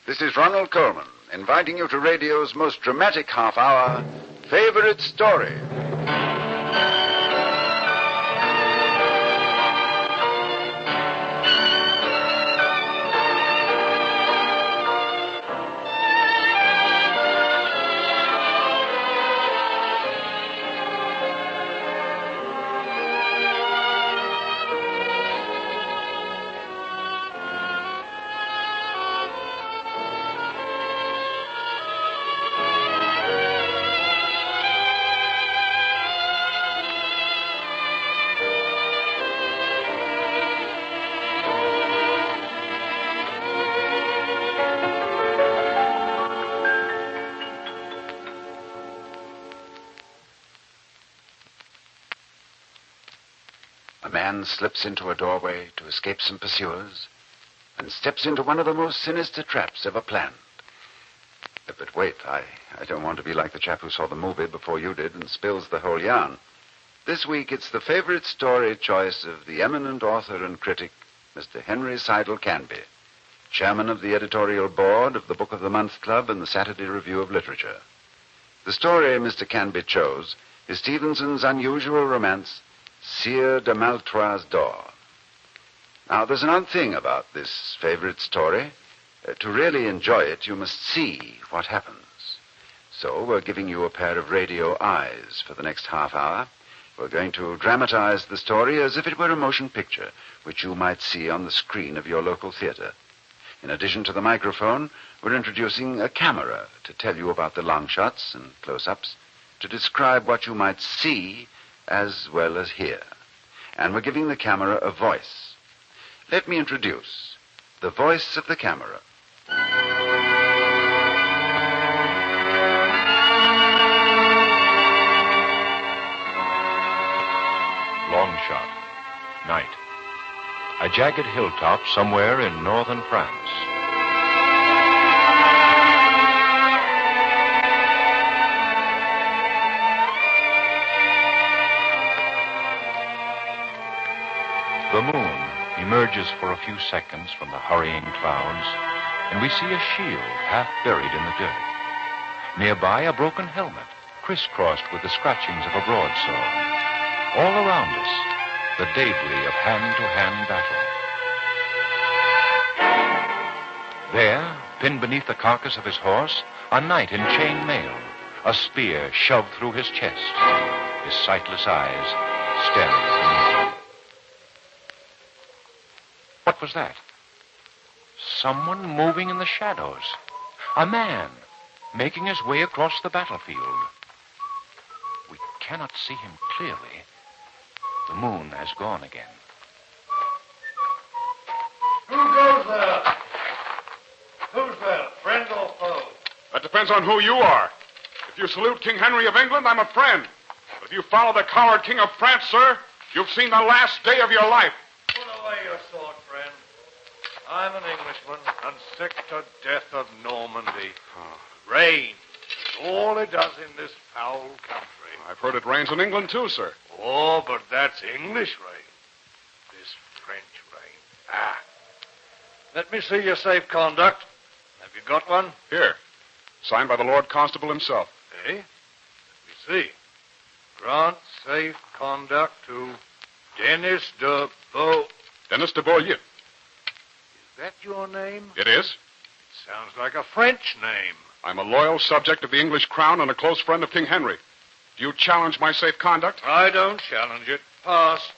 This is Ronald Coleman, inviting you to radio's most dramatic half-hour, Favorite Story. A man slips into a doorway to escape some pursuers and steps into one of the most sinister traps ever planned. But wait, I don't want to be like the chap who saw the movie before you did and spills the whole yarn. This week it's the favorite story choice of the eminent author and critic, Mr. Henry Seidel Canby, chairman of the editorial board of the Book of the Month Club and the Saturday Review of Literature. The story Mr. Canby chose is Stevenson's unusual romance, Sire de Maletroits door. Now, there's an odd thing about this favorite story. To really enjoy it, you must see what happens. So we're giving you a pair of radio eyes for the next half hour. We're going to dramatize the story as if it were a motion picture, which you might see on the screen of your local theater. In addition to the microphone, we're introducing a camera to tell you about the long shots and close-ups, to describe what you might see as well as hear. And we're giving the camera a voice. Let me introduce the voice of the camera. Long shot. Night. A jagged hilltop somewhere in northern France. The moon emerges for a few seconds from the hurrying clouds, and we see a shield half buried in the dirt. Nearby, a broken helmet, crisscrossed with the scratchings of a broadsword. All around us, the debris of hand-to-hand battle. There, pinned beneath the carcass of his horse, a knight in chain mail, a spear shoved through his chest, his sightless eyes staring at the moon. What was that? Someone moving in the shadows. A man making his way across the battlefield. We cannot see him clearly. The moon has gone again. Who goes there? Who's there, friend or foe? That depends on who you are. If you salute King Henry of England, I'm a friend. But if you follow the coward King of France, sir, you've seen the last day of your life. Put away your sword, friend. I'm an Englishman and sick to death of Normandy. Rain is all it does in this foul country. I've heard it rains in England, too, sir. Oh, but that's English rain. This French rain. Let me see your safe conduct. Have you got one? Here. Signed by the Lord Constable himself. Eh? Let me see. Grant safe conduct to Dennis de Dennis de Beaulieu. Is that your name? It is. It sounds like a French name. I'm a loyal subject of the English crown and a close friend of King Henry. Do you challenge my safe conduct? I don't challenge it. Pass.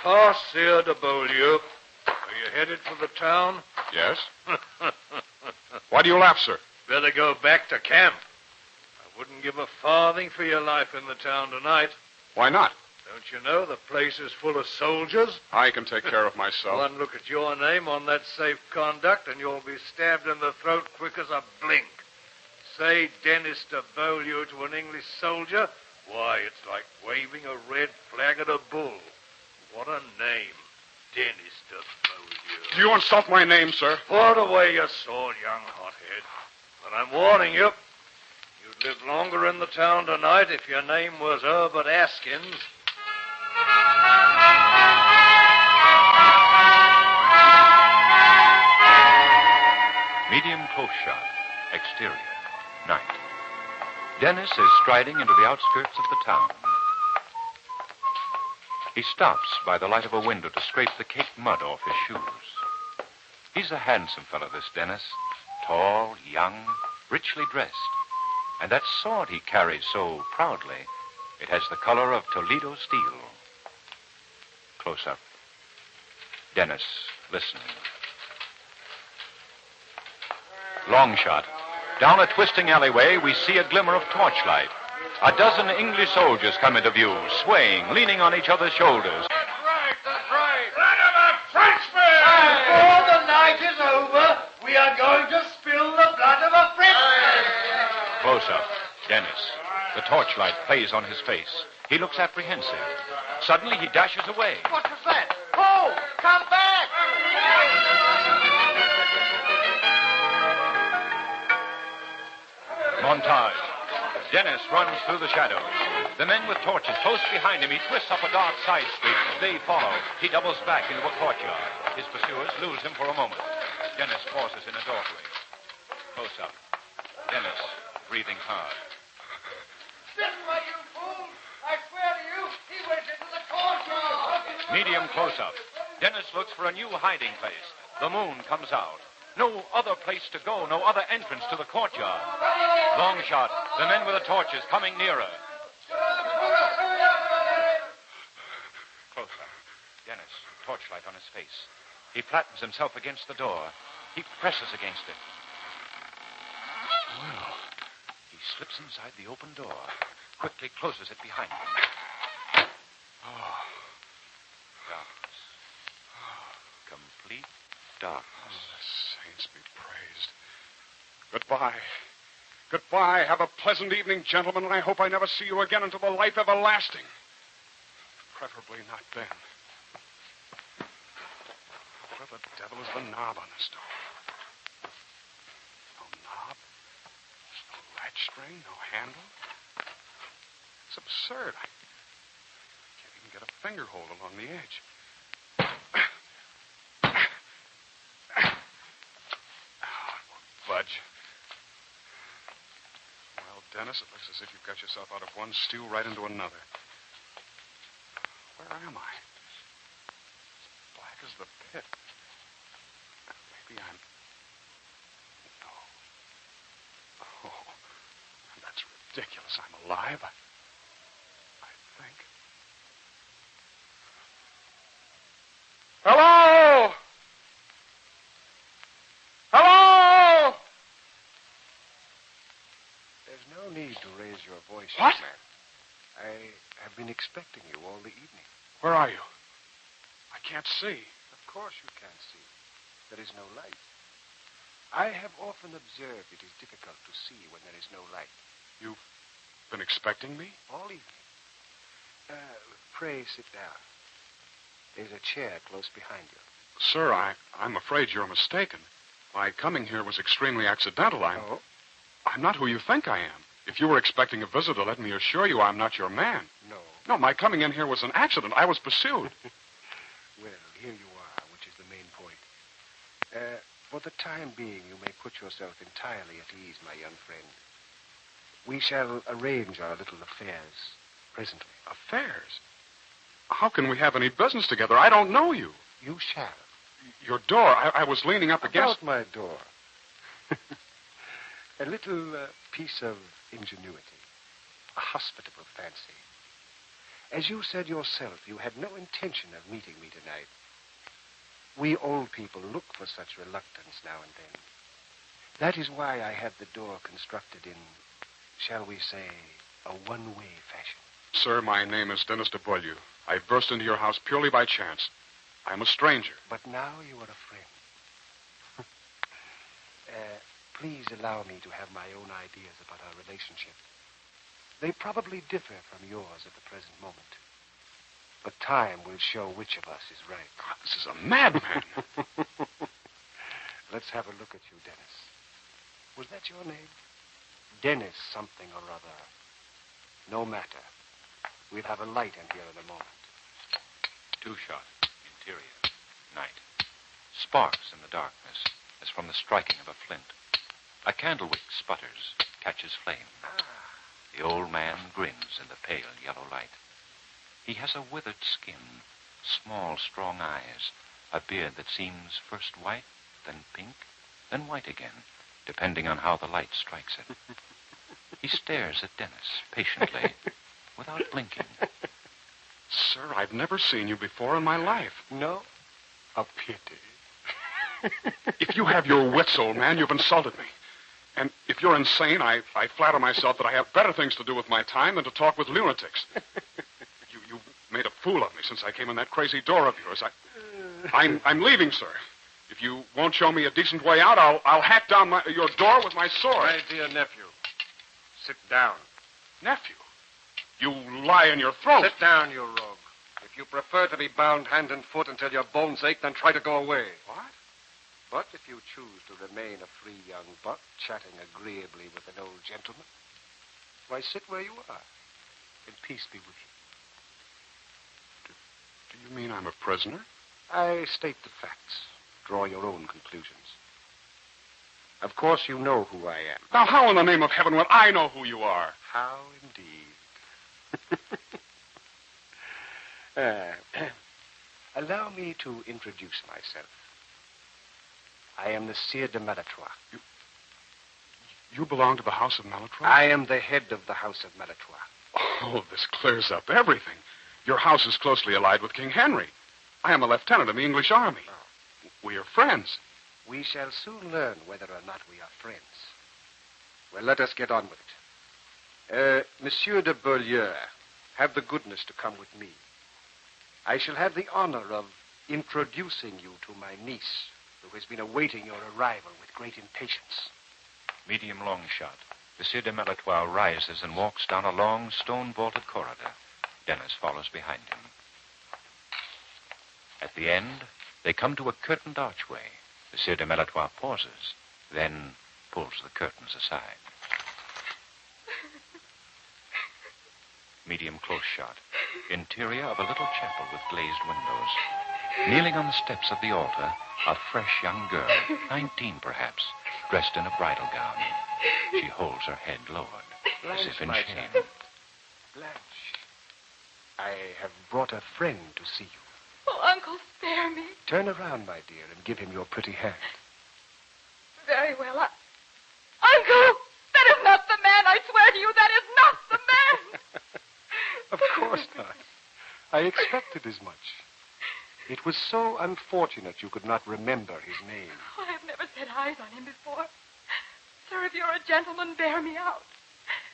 Pass, Sire de Beaulieu. Are you headed for the town? Yes. Why do you laugh, sir? Better go back to camp. I wouldn't give a farthing for your life in the town tonight. Why not? Don't you know the place is full of soldiers? I can take care of myself. One look at your name on that safe conduct and you'll be stabbed in the throat quick as a blink. Say Dennis de Beaulieu to an English soldier, why, it's like waving a red flag at a bull. What a name, Dennis de Beaulieu. Do you insult my name, sir? Put away your sword, young hothead. But I'm warning you, you'd live longer in the town tonight if your name was Herbert Askins. Medium close shot. Exterior. Night. Dennis is striding into the outskirts of the town. He stops by the light of a window to scrape the caked mud off his shoes. He's a handsome fellow, this Dennis. Tall, young, richly dressed. And that sword he carries so proudly, it has the color of Toledo steel. Close up. Dennis, listen. Long shot. Down a twisting alleyway, we see a glimmer of torchlight. A dozen English soldiers come into view, swaying, leaning on each other's shoulders. That's right. Blood of a Frenchman! Before the night is over, we are going to spill the blood of a Frenchman. Close up. Dennis. The torchlight plays on his face. He looks apprehensive. Suddenly, he dashes away. What was that? Oh, come back! Montage. Dennis runs through the shadows. The men with torches close behind him. He twists up a dark side street. They follow. He doubles back into a courtyard. His pursuers lose him for a moment. Dennis pauses in a doorway. Close up. Dennis, breathing hard. This way, you fool! I swear to you, he went into the courtyard. Medium close-up. Dennis looks for a new hiding place. The moon comes out. No other place to go, no other entrance to the courtyard. Long shot. The men with the torches coming nearer. Close up. Dennis, torchlight on his face. He flattens himself against the door. He presses against it. Well, he slips inside the open door, quickly closes it behind him. Oh. Darkness. Complete darkness. The saints be praised. Goodbye. Goodbye. Have a pleasant evening, gentlemen, and I hope I never see you again until the life everlasting. Preferably not then. Where the devil is the knob on this door? No knob. No latch string, no handle. It's absurd. I can't even get a finger hold along the edge. Budge. Well, Dennis, it looks as if you've got yourself out of one stew right into another. Where am I? As black as the pit. Maybe I'm... No. Oh, that's ridiculous. I'm alive. I think. Hello! Hello! There's no need to raise your voice, What? young man. I have been expecting you all the evening. Where are you? I can't see. Of course you can't see. There is no light. I have often observed it is difficult to see when there is no light. You've been expecting me? All evening. Pray sit down. There's a chair close behind you. Sir, I'm afraid you're mistaken. My coming here was extremely accidental. Oh? I'm not who you think I am. If you were expecting a visitor, let me assure you I'm not your man. No. No, my coming in here was an accident. I was pursued. Well, here you are, which is the main point. For the time being, you may put yourself entirely at ease, my young friend. We shall arrange our little affairs presently. Affairs? How can we have any business together? I don't know you. You shall. Your door, I was leaning up against... About my door. A little piece of ingenuity. A hospitable fancy. As you said yourself, you had no intention of meeting me tonight. We old people look for such reluctance now and then. That is why I had the door constructed in, shall we say, a one-way fashion. Sir, my name is Dennis de Beaulieu. I burst into your house purely by chance. I'm a stranger. But now you are a friend. Please allow me to have my own ideas about our relationship. They probably differ from yours at the present moment. But time will show which of us is right. God, this is a madman. Let's have a look at you, Dennis. Was that your name? Dennis something or other. No matter. We'll have a light in here in a moment. Two shot. Interior. Night. Sparks in the darkness. as from the striking of a flint. A candle wick sputters, catches flame. The old man grins in the pale yellow light. He has a withered skin, small, strong eyes, a beard that seems first white, then pink, then white again, depending on how the light strikes it. He stares at Dennis patiently, without blinking. Sir, I've never seen you before in my life. No? A pity. If you have your wits, old man, you've insulted me. And if you're insane, I flatter myself that I have better things to do with my time than to talk with lunatics. You made a fool of me since I came in that crazy door of yours. I'm leaving, sir. If you won't show me a decent way out, I'll hack down your door with my sword. My dear nephew, sit down. Nephew, you lie in your throat. Sit down, you rogue. If you prefer to be bound hand and foot until your bones ache, then try to go away. What? But if you choose to remain a free young buck, chatting agreeably with an old gentleman, why, sit where you are, and peace be with you. Do you mean I'm a prisoner? I state the facts. Draw your own conclusions. Of course, you know who I am. Now, how in the name of heaven would I know who you are? How indeed. Allow me to introduce myself. I am the Sire de Maletroits. You belong to the House of Maletroits? I am the head of the House of Maletroits. Oh, this clears up everything. Your house is closely allied with King Henry. I am a lieutenant in the English army. Oh. We are friends. We shall soon learn whether or not we are friends. Well, let us get on with it. Monsieur de Beaulieu, have the goodness to come with me. I shall have the honor of introducing you to my niece, who has been awaiting your arrival with great impatience. Medium long shot. The Sire de Maletroits rises and walks down a long, stone-vaulted corridor. Dennis follows behind him. At the end, they come to a curtained archway. The Sire de Maletroits pauses, then pulls the curtains aside. Medium close shot. Interior of a little chapel with glazed windows. Kneeling on the steps of the altar, a fresh young girl, 19 perhaps, dressed in a bridal gown. She holds her head lowered, as if in my shame. child. Blanche, I have brought a friend to see you. Oh, Uncle, spare me. Turn around, my dear, and give him your pretty hand. Very well. Uncle, that is not the man. I swear to you, that is not the man. Of course not. I expected as much. It was so unfortunate you could not remember his name. Oh, I have never set eyes on him before. Sir, if you're a gentleman, bear me out.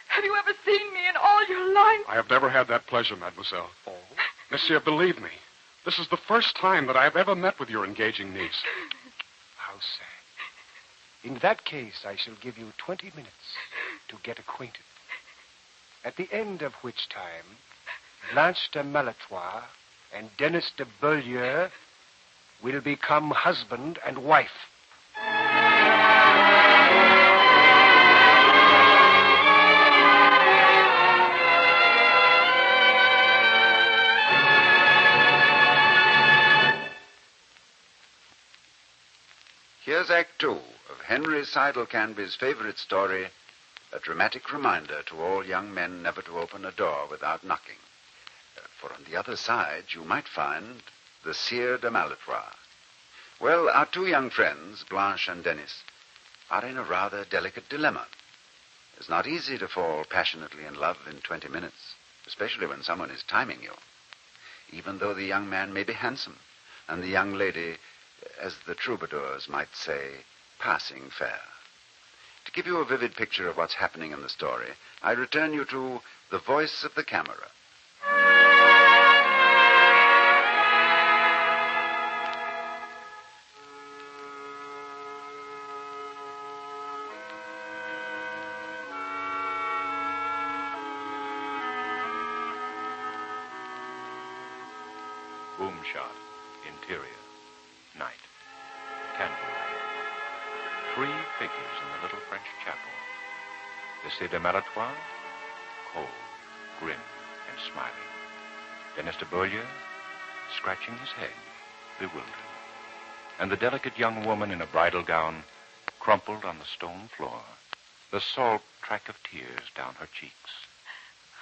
Have you ever seen me in all your life? I have never had that pleasure, mademoiselle. Oh? Monsieur, believe me, this is the first time that I have ever met with your engaging niece. How sad. In that case, I shall give you 20 minutes to get acquainted. At the end of which time, Blanche de Maletroits and Dennis de Beaulieu will become husband and wife. Here's Act 2 of Henry Seidel Canby's favorite story, a dramatic reminder to all young men never to open a door without knocking. For on the other side, you might find the Sire de Maletroits. Well, our two young friends, Blanche and Dennis, are in a rather delicate dilemma. It's not easy to fall passionately in love in 20 minutes, especially when someone is timing you. Even though the young man may be handsome, and the young lady, as the troubadours might say, passing fair. To give you a vivid picture of what's happening in the story, I return you to the voice of the camera. Boom shot. Interior. Night. Candlelight. 3 figures in the little French chapel. The Sire de Maletroits, cold, grim, and smiling. Dennis de Beaulieu, scratching his head, bewildered. and the delicate young woman in a bridal gown crumpled on the stone floor, the salt track of tears down her cheeks.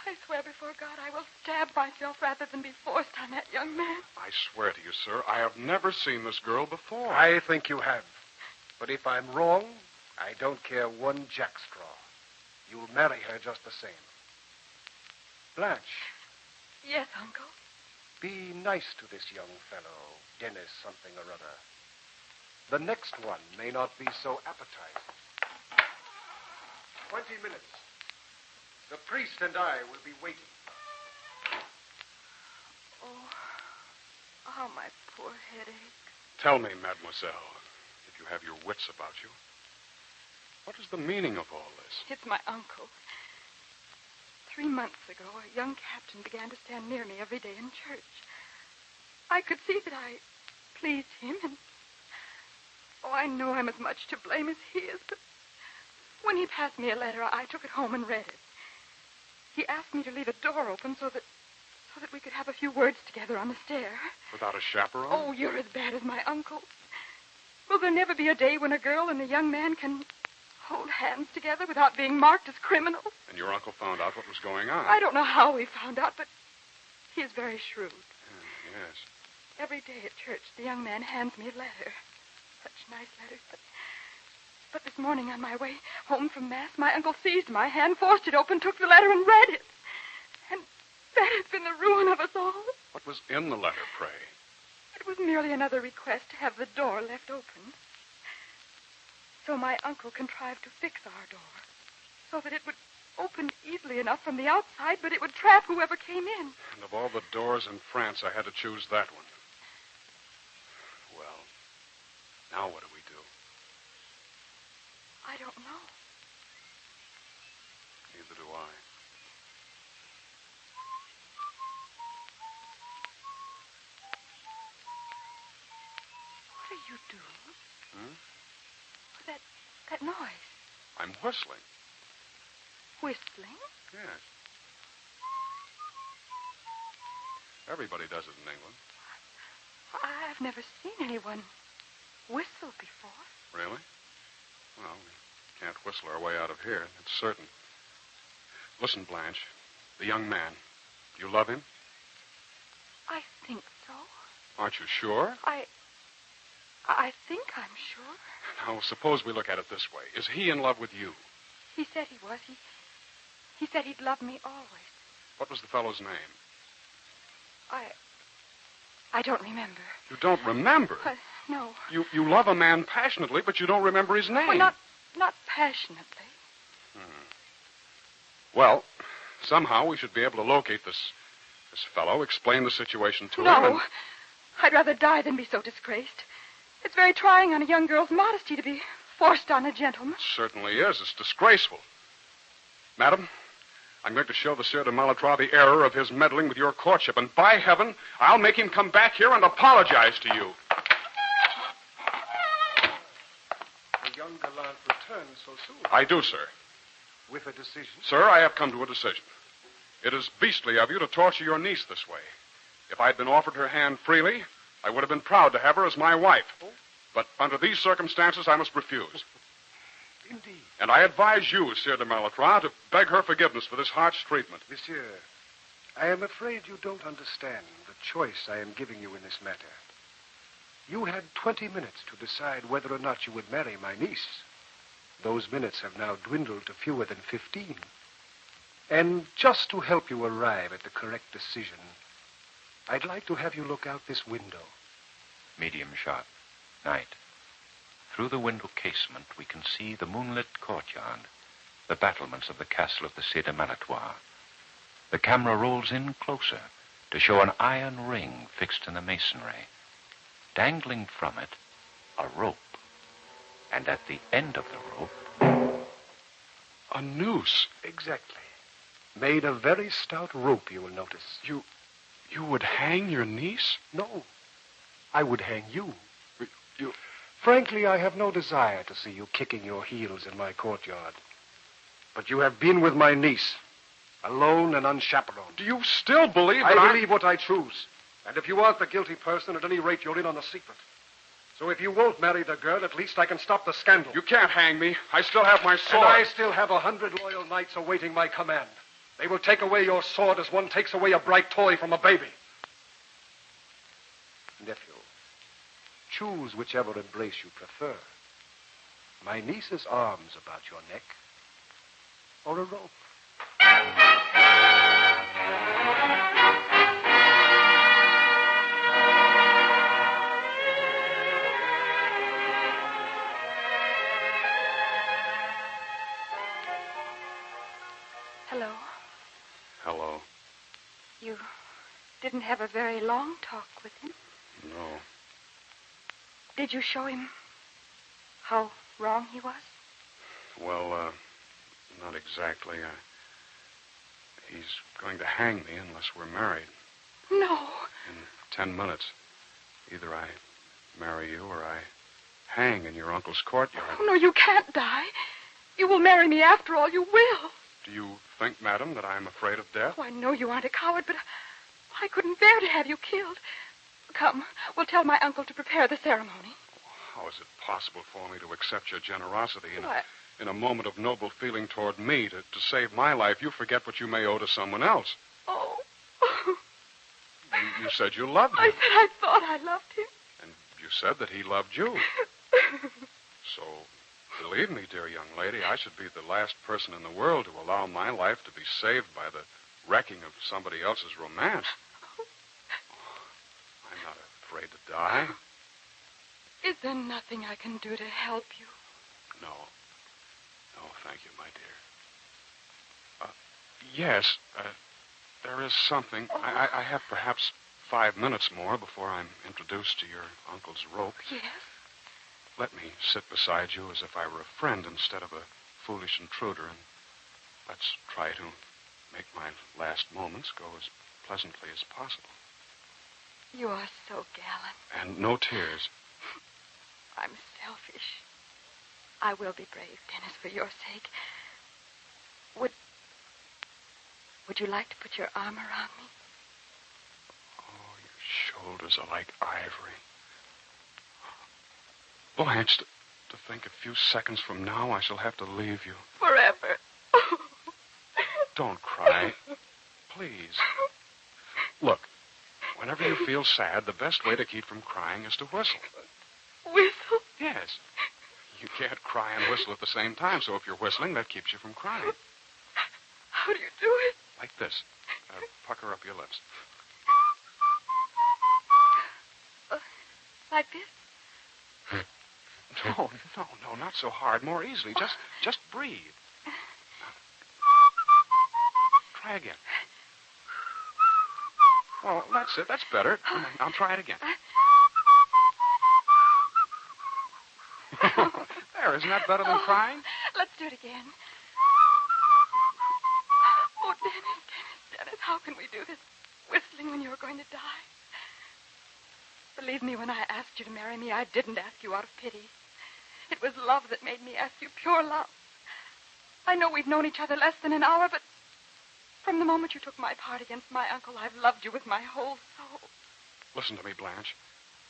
I swear before God I will stab myself rather than be forced on that young man. I swear to you, sir, I have never seen this girl before. I think you have. But if I'm wrong, I don't care one jackstraw. You'll marry her just the same. Blanche. Yes, Uncle. Be nice to this young fellow, Dennis something or other. The next one may not be so appetizing. 20 minutes. The priest and I will be waiting. Oh, how my poor head aches. Tell me, mademoiselle, if you have your wits about you, what is the meaning of all this? It's my uncle. 3 months ago, a young captain began to stand near me every day in church. I could see that I pleased him, and I know I'm as much to blame as he is, but when he passed me a letter, I took it home and read it. He asked me to leave a door open so that we could have a few words together on the stair. Without a chaperone? Oh, you're as bad as my uncle. Will there never be a day when a girl and a young man can hold hands together without being marked as criminals? And your uncle found out what was going on? I don't know how he found out, but he is very shrewd. Yes. Every day at church, the young man hands me a letter. Such nice letters, but this morning on my way home from Mass, my uncle seized my hand, forced it open, took the letter, and read it. And that has been the ruin of us all. What was in the letter, pray? It was merely another request to have the door left open. So my uncle contrived to fix our door so that it would open easily enough from the outside, but it would trap whoever came in. And of all the doors in France, I had to choose that one. Well, now what do we do? I don't know. Neither do I. What are you doing? Hmm? That noise. I'm whistling. Whistling? Yes. Everybody does it in England. I've never seen anyone whistle before. Really? Well, we can't whistle our way out of here, it's certain. Listen, Blanche, the young man, you love him? I think so. Aren't you sure? I think I'm sure. Now, suppose we look at it this way. Is he in love with you? He said he was. He said he'd love me always. What was the fellow's name? I don't remember. You don't remember? No. You love a man passionately, but you don't remember his name. Well, not passionately. Well, somehow we should be able to locate this fellow, explain the situation to him. No. I'd rather die than be so disgraced. It's very trying on a young girl's modesty to be forced on a gentleman. It certainly is. It's disgraceful. Madam, I'm going to show the Sire de Maletroits the error of his meddling with your courtship, and by heaven, I'll make him come back here and apologize to you. The young gallant returns so soon. I do, sir. With a decision? Sir, I have come to a decision. It is beastly of you to torture your niece this way. If I'd been offered her hand freely, I would have been proud to have her as my wife. Oh? But under these circumstances, I must refuse. Indeed. And I advise you, Sire de Maletroits, to beg her forgiveness for this harsh treatment. Monsieur, I am afraid you don't understand the choice I am giving you in this matter. You had 20 minutes to decide whether or not you would marry my niece. Those minutes have now dwindled to fewer than 15. And just to help you arrive at the correct decision, I'd like to have you look out this window. Medium shot. Night. Through the window casement, we can see the moonlit courtyard, the battlements of the castle of the Sire de Maletroits. The camera rolls in closer to show an iron ring fixed in the masonry. Dangling from it, a rope. And at the end of the rope... A noose. Exactly. Made of very stout rope, you will notice. You would hang your niece? No. I would hang you. You... Frankly, I have no desire to see you kicking your heels in my courtyard. But you have been with my niece, alone and unchaperoned. Do you still believe that I believe what I choose. And if you aren't the guilty person, at any rate, you're in on the secret. So if you won't marry the girl, at least I can stop the scandal. You can't hang me. I still have my sword. And I still have 100 loyal knights awaiting my command. They will take away your sword as one takes away a bright toy from a baby. Nephew, choose whichever embrace you prefer. My niece's arms about your neck, or a rope. Hello. Hello. You didn't have a very long talk with him. No. Did you show him how wrong he was? Well, not exactly. He's going to hang me unless we're married. No. In 10 minutes. Either I marry you or I hang in your uncle's courtyard. Oh, no, you can't die. You will marry me after all. You will. Do you think, madam, that I'm afraid of death? Oh, I know you aren't a coward, but I couldn't bear to have you killed. Come, we'll tell my uncle to prepare the ceremony. How is it possible for me to accept your generosity What? in a moment of noble feeling toward me to save my life? You forget what you may owe to someone else. Oh. You said you loved him. I said I thought I loved him. And you said that he loved you. So, believe me, dear young lady, I should be the last person in the world to allow my life to be saved by the wrecking of somebody else's romance. I'm not afraid to die. Is there nothing I can do to help you? No. No, thank you, my dear. Yes, there is something. Oh. I have perhaps 5 minutes more before I'm introduced to your uncle's rope. Yes? Let me sit beside you as if I were a friend instead of a foolish intruder, and let's try to make my last moments go as pleasantly as possible. You are so gallant. And no tears. I'm selfish. I will be brave, Dennis, for your sake. Would you like to put your arm around me? Oh, your shoulders are like ivory. Blanche, to think a few seconds from now I shall have to leave you. Forever. Don't cry. Please. Look, whenever you feel sad, the best way to keep from crying is to whistle. Whistle? Yes. You can't cry and whistle at the same time, so if you're whistling, that keeps you from crying. How do you do it? Like this. Pucker up your lips. Like this? No, not so hard. More easily. Just breathe. Try again. Oh, that's it. That's better. I'll try it again. There, isn't that better than crying? Let's do it again. Oh, Dennis, how can we do this whistling when you're going to die? Believe me, when I asked you to marry me, I didn't ask you out of pity. It was love that made me ask you, pure love. I know we've known each other less than an hour, but from the moment you took my part against my uncle, I've loved you with my whole soul. Listen to me, Blanche.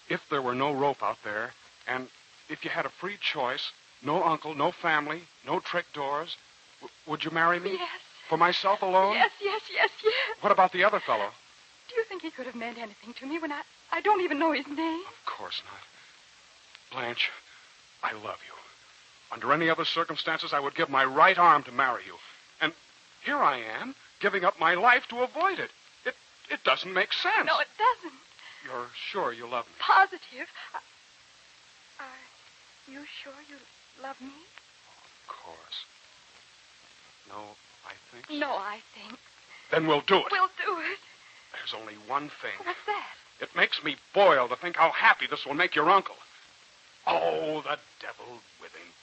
If there were no rope out there, and if you had a free choice, no uncle, no family, no trick doors, would you marry me? Yes. For myself alone? Yes. What about the other fellow? Do you think he could have meant anything to me when I don't even know his name? Of course not. Blanche, I love you. Under any other circumstances, I would give my right arm to marry you. And here I am, giving up my life to avoid it. It doesn't make sense. No, it doesn't. You're sure you love me? Positive. Are you sure you love me? Of course. No, I think so. No, I think. Then we'll do it. We'll do it. There's only one thing. What's that? It makes me boil to think how happy this will make your uncle. Oh, the devil with him.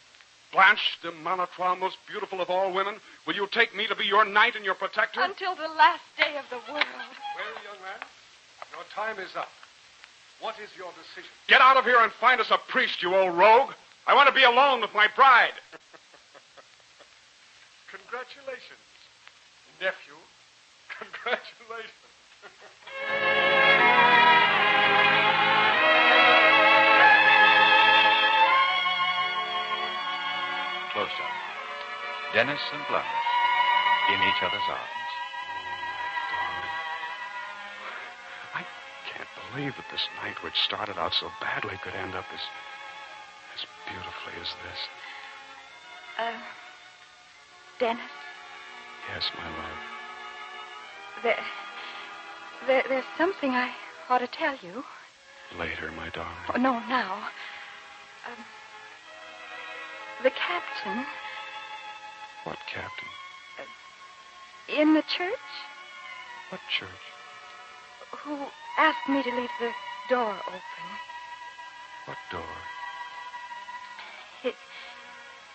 Blanche de Maletroits, most beautiful of all women, will you take me to be your knight and your protector? Until the last day of the world. Well, young man, your time is up. What is your decision? Get out of here and find us a priest, you old rogue. I want to be alone with my bride. Congratulations, nephew. Congratulations. close-up. Dennis and Blanche in each other's arms. I can't believe that this night, which started out so badly, could end up as beautifully as this. Dennis, Yes, my love. there's something I ought to tell you. Later, my darling. Oh, no, now. The captain What captain? in the church What church? who asked me to leave the door open. What door?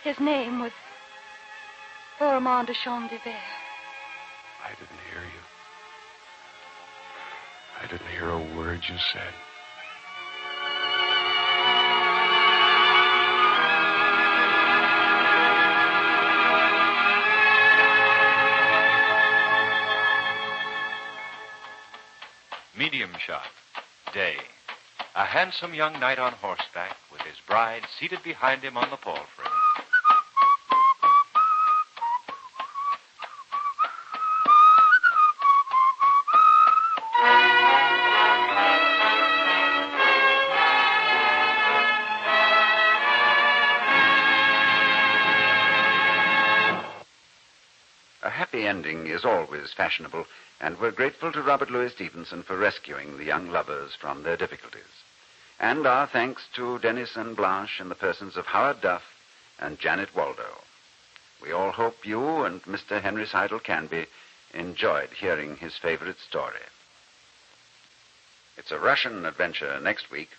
His name was Ormond de Chandivert. I didn't hear you. I didn't hear a word you said. Medium shot. Day. A handsome young knight on horseback with his bride seated behind him on the palfrey. A happy ending is always fashionable, and we're grateful to Robert Louis Stevenson for rescuing the young lovers from their difficulties. And our thanks to Dennis and Blanche in the persons of Howard Duff and Janet Waldo. We all hope you and Mr. Henry Seidel Canby enjoyed hearing his favorite story. It's a Russian adventure next week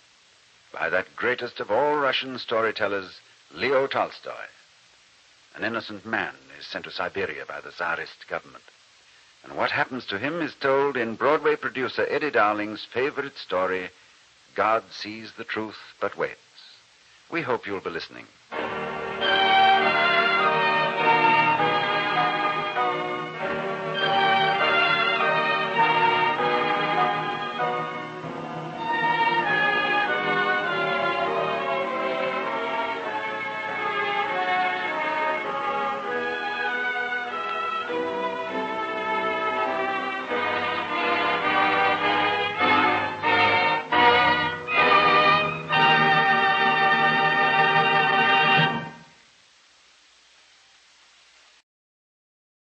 by that greatest of all Russian storytellers, Leo Tolstoy. An innocent man is sent to Siberia by the Tsarist government. And what happens to him is told in Broadway producer Eddie Darling's favorite story, God Sees the Truth But Waits. We hope you'll be listening.